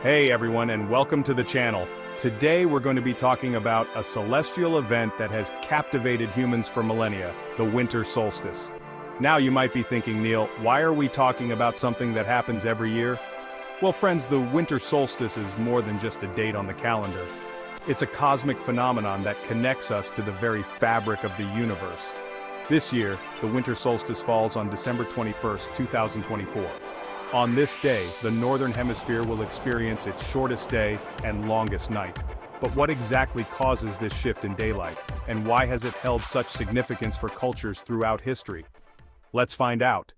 Hey everyone, and welcome to the channel. Today we're going to be talking about a celestial event that has captivated humans for millennia, the winter solstice. Now you might be thinking, Neil, why are we talking about something that happens every year? Well friends, the winter solstice is more than just a date on the calendar. It's a cosmic phenomenon that connects us to the very fabric of the universe. This year, the winter solstice falls on December 21st, 2024. On this day, the Northern Hemisphere will experience its shortest day and longest night. But what exactly causes this shift in daylight, and why has it held such significance for cultures throughout history? Let's find out.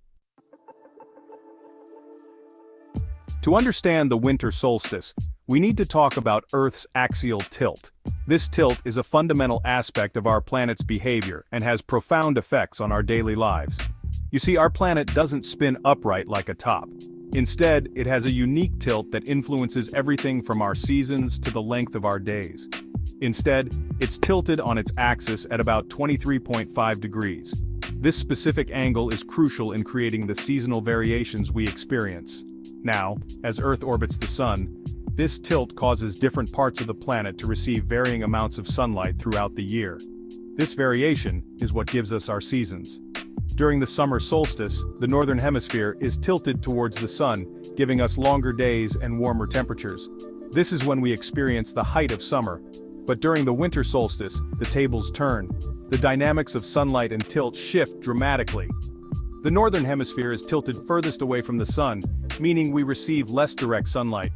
To understand the winter solstice, we need to talk about Earth's axial tilt. This tilt is a fundamental aspect of our planet's behavior and has profound effects on our daily lives. You see, our planet doesn't spin upright like a top. Instead, it has a unique tilt that influences everything from our seasons to the length of our days. Instead, it's tilted on its axis at about 23.5 degrees. This specific angle is crucial in creating the seasonal variations we experience. Now, as Earth orbits the Sun, this tilt causes different parts of the planet to receive varying amounts of sunlight throughout the year. This variation is what gives us our seasons. During the summer solstice, the Northern Hemisphere is tilted towards the Sun, giving us longer days and warmer temperatures. This is when we experience the height of summer. But during the winter solstice, the tables turn. The dynamics of sunlight and tilt shift dramatically. The Northern Hemisphere is tilted furthest away from the Sun, meaning we receive less direct sunlight.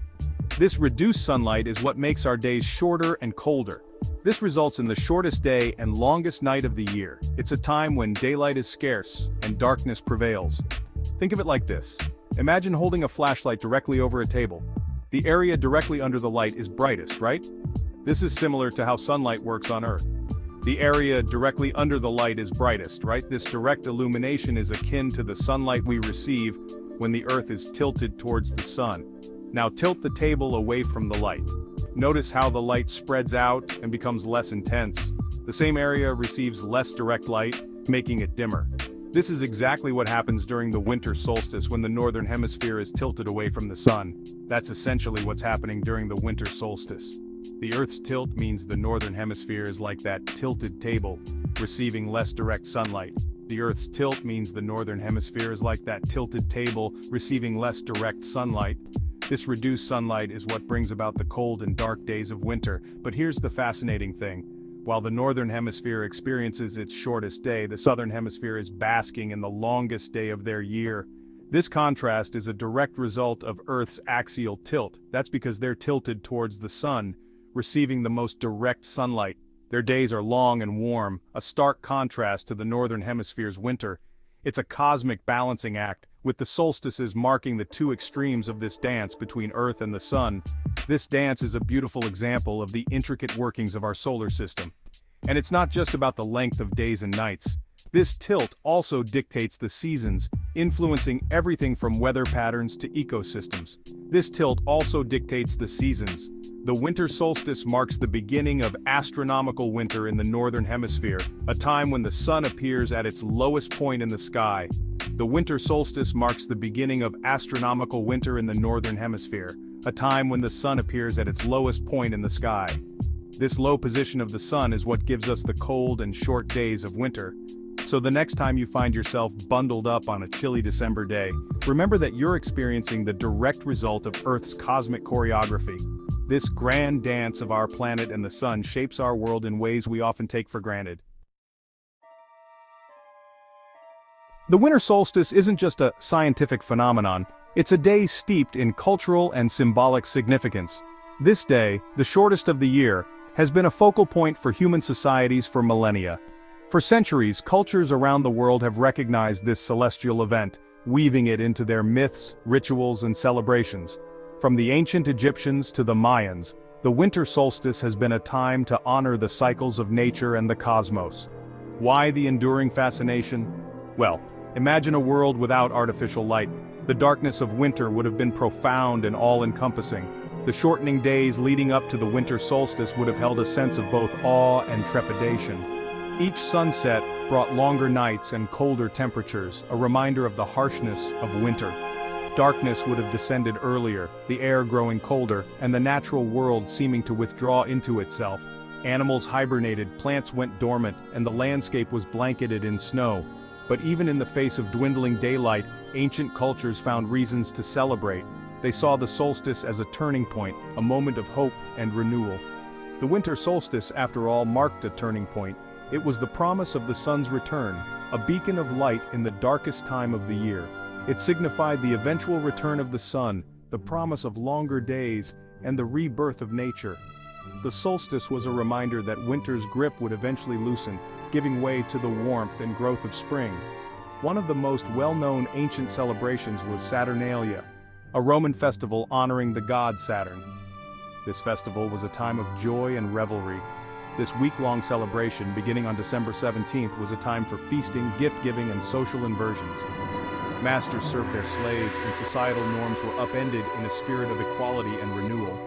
This reduced sunlight is what makes our days shorter and colder. This results in the shortest day and longest night of the year. It's a time when daylight is scarce and darkness prevails. Think of it like this. Imagine holding a flashlight directly over a table. The area directly under the light is brightest, right? This is similar to how sunlight works on Earth. The area directly under the light is brightest, right? This direct illumination is akin to the sunlight we receive when the Earth is tilted towards the Sun. Now tilt the table away from the light. Notice how the light spreads out and becomes less intense. The same area receives less direct light, making it dimmer. This is exactly what happens during the winter solstice when the Northern Hemisphere is tilted away from the Sun. That's essentially what's happening during the winter solstice. The Earth's tilt means the Northern Hemisphere is like that tilted table, receiving less direct sunlight. The Earth's tilt means the Northern Hemisphere is like that tilted table, receiving less direct sunlight. This reduced sunlight is what brings about the cold and dark days of winter. But here's the fascinating thing. While the Northern Hemisphere experiences its shortest day, the Southern Hemisphere is basking in the longest day of their year. This contrast is a direct result of Earth's axial tilt. That's because they're tilted towards the Sun, receiving the most direct sunlight. Their days are long and warm, a stark contrast to the Northern Hemisphere's winter. It's a cosmic balancing act, with the solstices marking the two extremes of this dance between Earth and the Sun. This dance is a beautiful example of the intricate workings of our solar system. And it's not just about the length of days and nights. This tilt also dictates the seasons, influencing everything from weather patterns to ecosystems. This tilt also dictates the seasons. The winter solstice marks the beginning of astronomical winter in the Northern Hemisphere, a time when the Sun appears at its lowest point in the sky. The winter solstice marks the beginning of astronomical winter in the Northern Hemisphere, a time when the Sun appears at its lowest point in the sky. This low position of the Sun is what gives us the cold and short days of winter. So the next time you find yourself bundled up on a chilly December day, remember that you're experiencing the direct result of Earth's cosmic choreography. This grand dance of our planet and the Sun shapes our world in ways we often take for granted. The winter solstice isn't just a scientific phenomenon, it's a day steeped in cultural and symbolic significance. This day, the shortest of the year, has been a focal point for human societies for millennia. For centuries, cultures around the world have recognized this celestial event, weaving it into their myths, rituals, and celebrations. From the ancient Egyptians to the Mayans, the winter solstice has been a time to honor the cycles of nature and the cosmos. Why the enduring fascination? Well, imagine a world without artificial light. The darkness of winter would have been profound and all-encompassing. The shortening days leading up to the winter solstice would have held a sense of both awe and trepidation. Each sunset brought longer nights and colder temperatures, a reminder of the harshness of winter. Darkness would have descended earlier, the air growing colder, and the natural world seeming to withdraw into itself. Animals hibernated, plants went dormant, and the landscape was blanketed in snow. But even in the face of dwindling daylight, ancient cultures found reasons to celebrate. They saw the solstice as a turning point, a moment of hope and renewal. The winter solstice, after all, marked a turning point. It was the promise of the sun's return, a beacon of light in the darkest time of the year. It signified the eventual return of the sun, the promise of longer days, and the rebirth of nature. The solstice was a reminder that winter's grip would eventually loosen, giving way to the warmth and growth of spring. One of the most well-known ancient celebrations was Saturnalia, a Roman festival honoring the god Saturn. This festival was a time of joy and revelry. This week-long celebration, beginning on December 17th, was a time for feasting, gift-giving, and social inversions. Masters served their slaves, and societal norms were upended in a spirit of equality and renewal.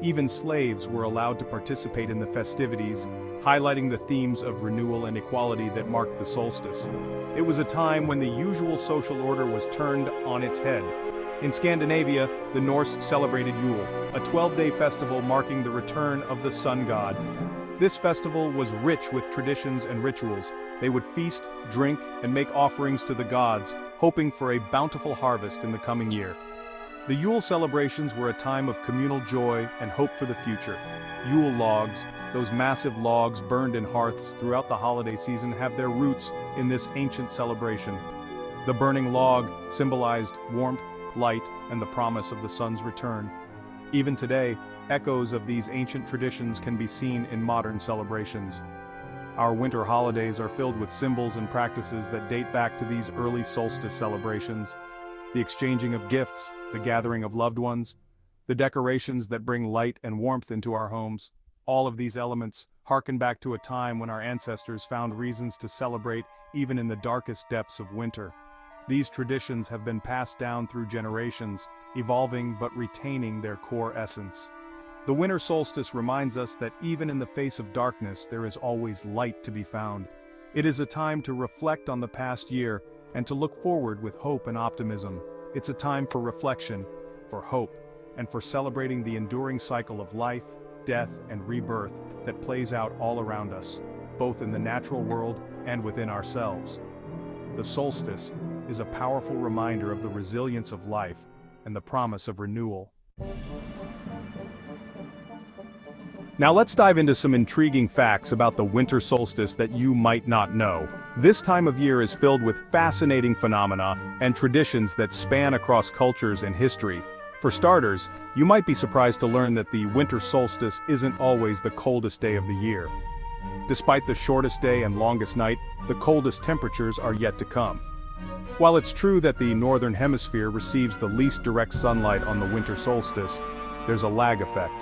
Even slaves were allowed to participate in the festivities, highlighting the themes of renewal and equality that marked the solstice. It was a time when the usual social order was turned on its head. In Scandinavia, the Norse celebrated Yule, a 12-day festival marking the return of the sun god. This festival was rich with traditions and rituals. They would feast, drink, and make offerings to the gods, hoping for a bountiful harvest in the coming year. The Yule celebrations were a time of communal joy and hope for the future. Yule logs, those massive logs burned in hearths throughout the holiday season, have their roots in this ancient celebration. The burning log symbolized warmth, light, and the promise of the sun's return. Even today, echoes of these ancient traditions can be seen in modern celebrations. Our winter holidays are filled with symbols and practices that date back to these early solstice celebrations. The exchanging of gifts, the gathering of loved ones, the decorations that bring light and warmth into our homes. All of these elements harken back to a time when our ancestors found reasons to celebrate even in the darkest depths of winter. These traditions have been passed down through generations, evolving but retaining their core essence. The winter solstice reminds us that even in the face of darkness, there is always light to be found. It is a time to reflect on the past year and to look forward with hope and optimism. It's a time for reflection, for hope, and for celebrating the enduring cycle of life, death, and rebirth that plays out all around us, both in the natural world and within ourselves. The solstice is a powerful reminder of the resilience of life and the promise of renewal. Now let's dive into some intriguing facts about the winter solstice that you might not know. This time of year is filled with fascinating phenomena and traditions that span across cultures and history. For starters, you might be surprised to learn that the winter solstice isn't always the coldest day of the year. Despite the shortest day and longest night, the coldest temperatures are yet to come. While it's true that the Northern Hemisphere receives the least direct sunlight on the winter solstice, there's a lag effect.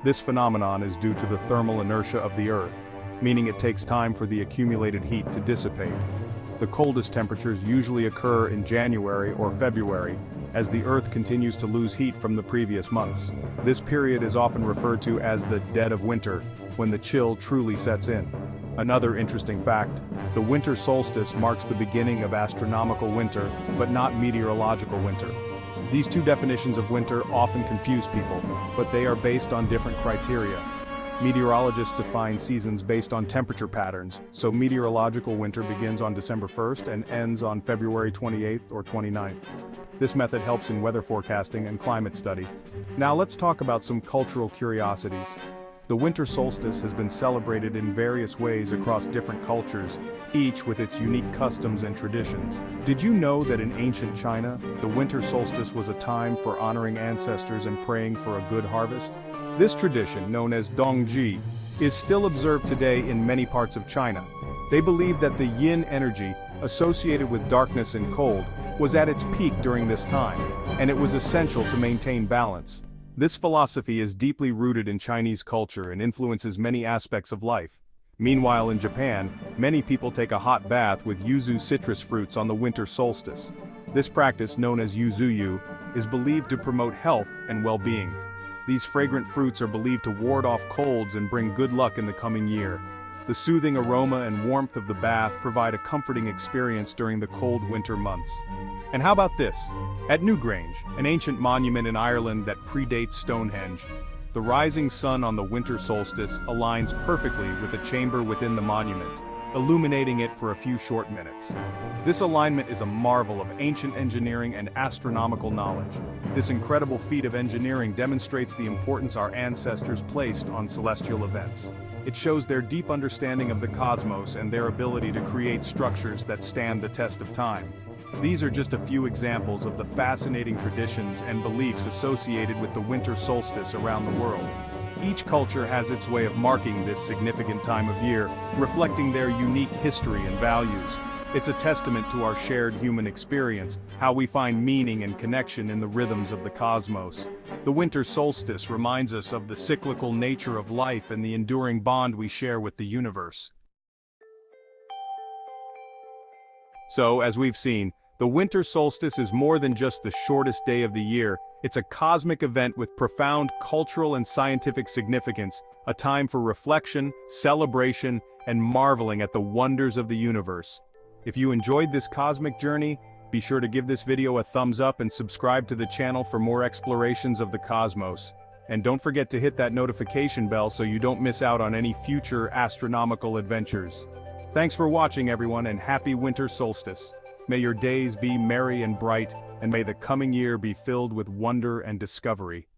This phenomenon is due to the thermal inertia of the Earth, meaning it takes time for the accumulated heat to dissipate. The coldest temperatures usually occur in January or February, as the Earth continues to lose heat from the previous months. This period is often referred to as the dead of winter, when the chill truly sets in. Another interesting fact, the winter solstice marks the beginning of astronomical winter, but not meteorological winter. These two definitions of winter often confuse people, but they are based on different criteria. Meteorologists define seasons based on temperature patterns, so meteorological winter begins on December 1st and ends on February 28th or 29th. This method helps in weather forecasting and climate study. Now let's talk about some cultural curiosities. The winter solstice has been celebrated in various ways across different cultures, each with its unique customs and traditions. Did you know that in ancient China, the winter solstice was a time for honoring ancestors and praying for a good harvest? This tradition, known as Dongji, is still observed today in many parts of China. They believe that the yin energy, associated with darkness and cold, was at its peak during this time, and it was essential to maintain balance. This philosophy is deeply rooted in Chinese culture and influences many aspects of life. Meanwhile, in Japan, many people take a hot bath with yuzu citrus fruits on the winter solstice. This practice, known as yuzuyu, is believed to promote health and well-being. These fragrant fruits are believed to ward off colds and bring good luck in the coming year. The soothing aroma and warmth of the bath provide a comforting experience during the cold winter months. And how about this? At Newgrange, an ancient monument in Ireland that predates Stonehenge, the rising sun on the winter solstice aligns perfectly with the chamber within the monument, illuminating it for a few short minutes. This alignment is a marvel of ancient engineering and astronomical knowledge. This incredible feat of engineering demonstrates the importance our ancestors placed on celestial events. It shows their deep understanding of the cosmos and their ability to create structures that stand the test of time. These are just a few examples of the fascinating traditions and beliefs associated with the winter solstice around the world. Each culture has its way of marking this significant time of year, reflecting their unique history and values. It's a testament to our shared human experience, how we find meaning and connection in the rhythms of the cosmos. The winter solstice reminds us of the cyclical nature of life and the enduring bond we share with the universe. So, as we've seen, the winter solstice is more than just the shortest day of the year. It's a cosmic event with profound cultural and scientific significance, a time for reflection, celebration, and marveling at the wonders of the universe. If you enjoyed this cosmic journey, be sure to give this video a thumbs up and subscribe to the channel for more explorations of the cosmos. And don't forget to hit that notification bell so you don't miss out on any future astronomical adventures. Thanks for watching, everyone, and happy winter solstice. May your days be merry and bright, and may the coming year be filled with wonder and discovery.